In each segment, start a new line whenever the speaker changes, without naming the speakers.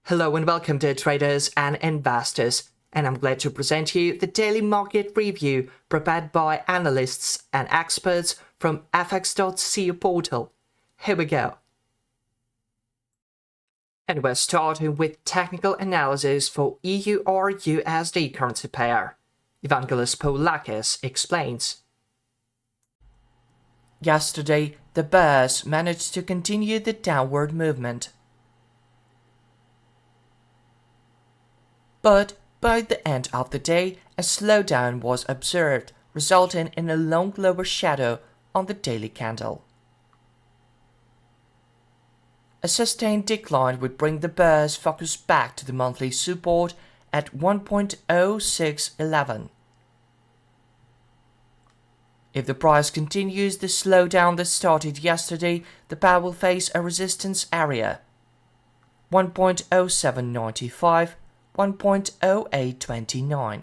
Hello and welcome to traders and investors, and I'm glad to present you the daily market review prepared by analysts and experts from fx.co portal. Here we go. And we're starting with technical analysis for EURUSD currency pair. Evangelos Poulakis explains.
Yesterday, the bears managed to continue the downward movement. But by the end of the day, a slowdown was observed, resulting in a long lower shadow on the daily candle. A sustained decline would bring the bears' focus back to the monthly support at 1.0611. If the price continues the slowdown that started yesterday, the pair will face a resistance area 1.0795, 1.0829,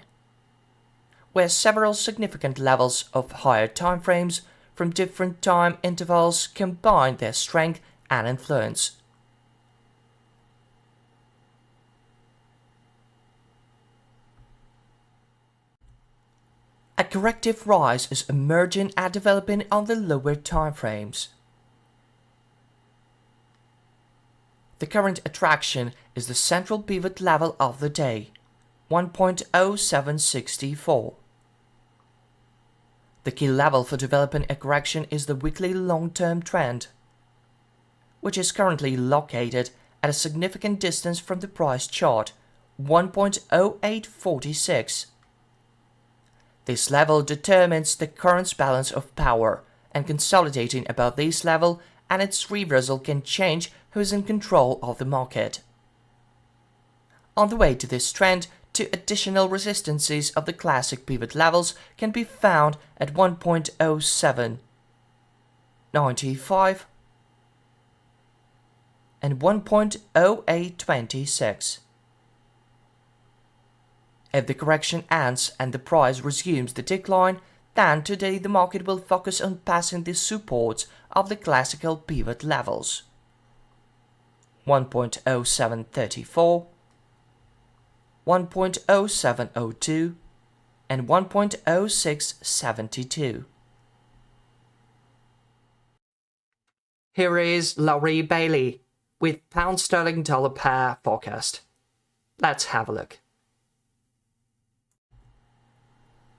where several significant levels of higher timeframes from different time intervals combine their strength and influence. A corrective rise is emerging and developing on the lower timeframes. The current attraction is the central pivot level of the day, 1.0764. The key level for developing a correction is the weekly long-term trend, which is currently located at a significant distance from the price chart, 1.0846. This level determines the current balance of power, and consolidating above this level and its reversal can change who is in control of the market. On the way to this trend, two additional resistances of the classic pivot levels can be found at 1.0795 and 1.0826. If the correction ends and the price resumes the decline, then today the market will focus on passing the supports of the classical pivot levels 1.0734, 1.0702, and 1.0672.
Here is Laurie Bailey with pound sterling dollar pair forecast. Let's have a look.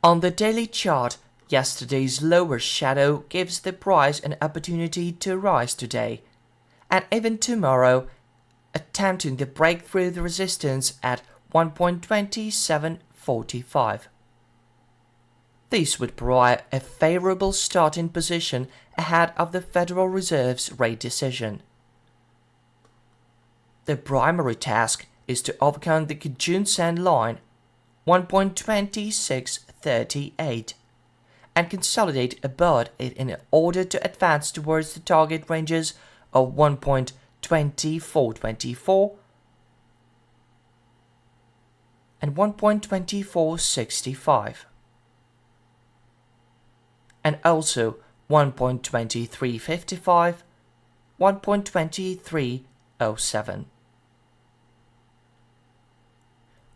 On the daily chart, yesterday's lower shadow gives the price an opportunity to rise today, and even tomorrow, attempting to break through the resistance at 1.2745. This would provide a favorable starting position ahead of the Federal Reserve's rate decision. The primary task is to overcome the Kijun-sen line, 1.2638, and consolidate above it in order to advance towards the target ranges of 1.2424 and 1.2465, and also 1.2355, 1.2307.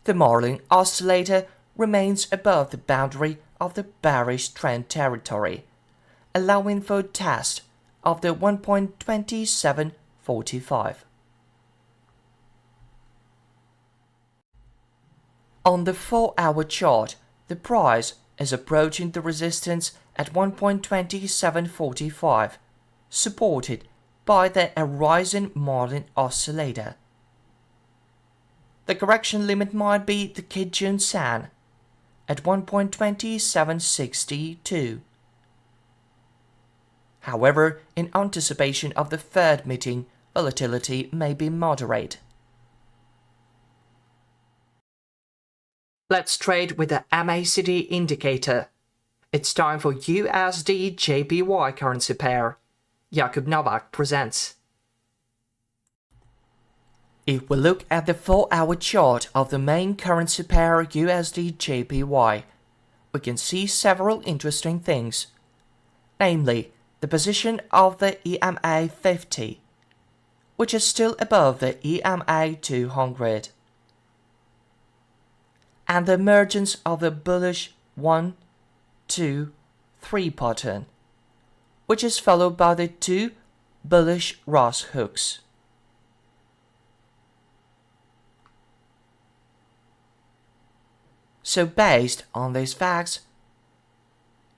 The Marlin oscillator remains above the boundary of the bearish trend territory, allowing for a test of the 1.2745. On the 4-hour chart, the price is approaching the resistance at 1.2745, supported by the rising Marlin oscillator. The correction limit might be the Kijun-sen at 1.2762. However, in anticipation of the Fed meeting, volatility may be moderate.
Let's trade with the MACD indicator. It's time for USDJPY currency pair. Jakub Novak presents.
If we look at the 4-hour chart of the main currency pair USDJPY, we can see several interesting things, namely the position of the EMA 50, which is still above the EMA 200, and the emergence of the bullish 1, 2, 3 pattern, which is followed by the 2 bullish Ross hooks. So based on these facts,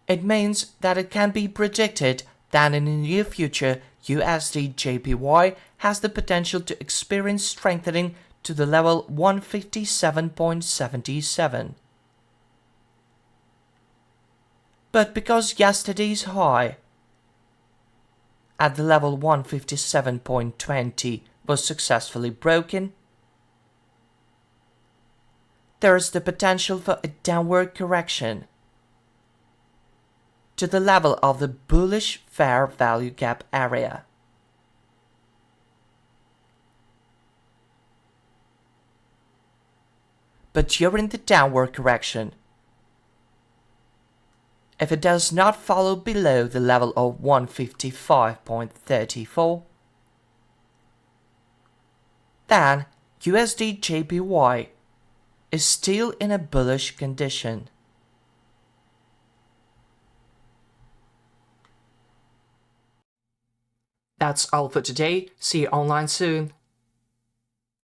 it means that it can be predicted that in the near future USDJPY has the potential to experience strengthening to the level 157.77. But because yesterday's high at the level 157.20 was successfully broken, there is the potential for a downward correction to the level of the bullish fair value gap area. But during the downward correction, if it does not follow below the level of 155.34, then USDJPY is still in a bullish condition.
That's all for today. See you online soon.